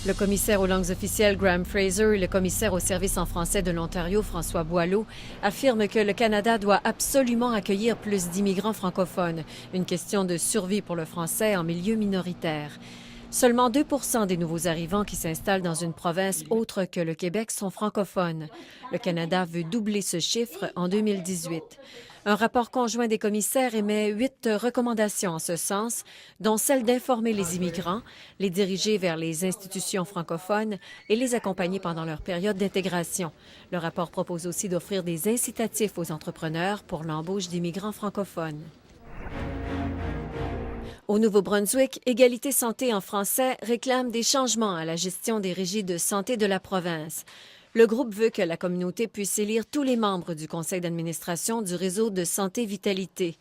Le commissaire aux langues officielles Graham Fraser et le commissaire au service en français de l'Ontario François Boileau affirment que le Canada doit absolument accueillir plus d'immigrants francophones, une question de survie pour le français en milieu minoritaire. Seulement 2 des nouveaux arrivants qui s'installent dans une province autre que le Québec sont francophones. Le Canada veut doubler ce chiffre en 2018. Un rapport conjoint des commissaires émet 8 recommandations en ce sens, dont celle d'informer les immigrants, les diriger vers les institutions francophones et les accompagner pendant leur période d'intégration. Le rapport propose aussi d'offrir des incitatifs aux entrepreneurs pour l'embauche d'immigrants francophones. Au Nouveau-Brunswick, Égalité Santé en français réclame des changements à la gestion des régies de santé de la province. Le groupe veut que la communauté puisse élire tous les membres du conseil d'administration du réseau de santé Vitalité.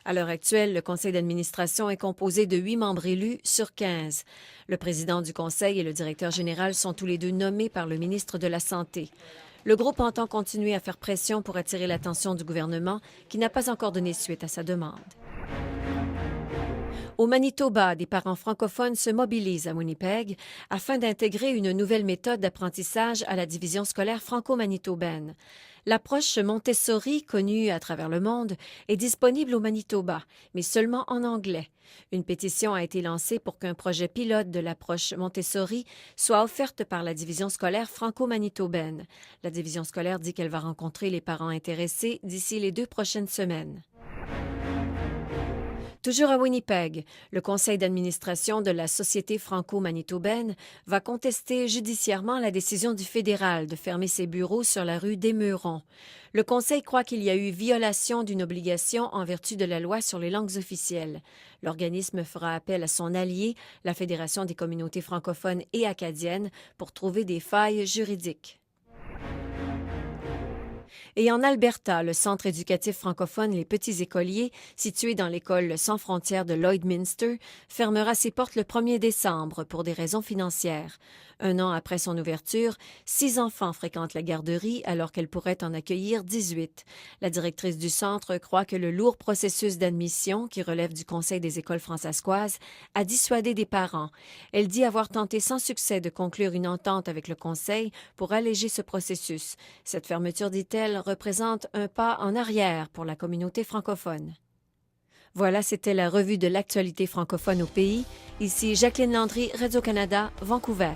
À l'heure actuelle, le conseil d'administration est composé de 8 membres élus sur 15. Le président du conseil et le directeur général sont tous les deux nommés par le ministre de la Santé. Le groupe entend continuer à faire pression pour attirer l'attention du gouvernement, qui n'a pas encore donné suite à sa demande. Au Manitoba, des parents francophones se mobilisent à Winnipeg afin d'intégrer une nouvelle méthode d'apprentissage à la division scolaire franco-manitobaine. L'approche Montessori, connue à travers le monde, est disponible au Manitoba, mais seulement en anglais. Une pétition a été lancée pour qu'un projet pilote de l'approche Montessori soit offerte par la division scolaire franco-manitobaine. La division scolaire dit qu'elle va rencontrer les parents intéressés d'ici les 2 prochaines semaines. Toujours à Winnipeg, le conseil d'administration de la Société franco-manitobaine va contester judiciairement la décision du fédéral de fermer ses bureaux sur la rue des Meurons. Le conseil croit qu'il y a eu violation d'une obligation en vertu de la loi sur les langues officielles. L'organisme fera appel à son allié, la Fédération des communautés francophones et acadiennes, pour trouver des failles juridiques. Et en Alberta, le centre éducatif francophone Les Petits Écoliers, situé dans l'école sans frontières de Lloydminster, fermera ses portes le 1er décembre pour des raisons financières. 1 an après son ouverture, 6 enfants fréquentent la garderie alors qu'elle pourrait en accueillir 18. La directrice du centre croit que le lourd processus d'admission, qui relève du Conseil des écoles fransaskoises, a dissuadé des parents. Elle dit avoir tenté sans succès de conclure une entente avec le Conseil pour alléger ce processus. Cette fermeture, dit-elle, représente un pas en arrière pour la communauté francophone. Voilà, c'était la revue de l'actualité francophone au pays. Ici Jacqueline Landry, Radio-Canada, Vancouver.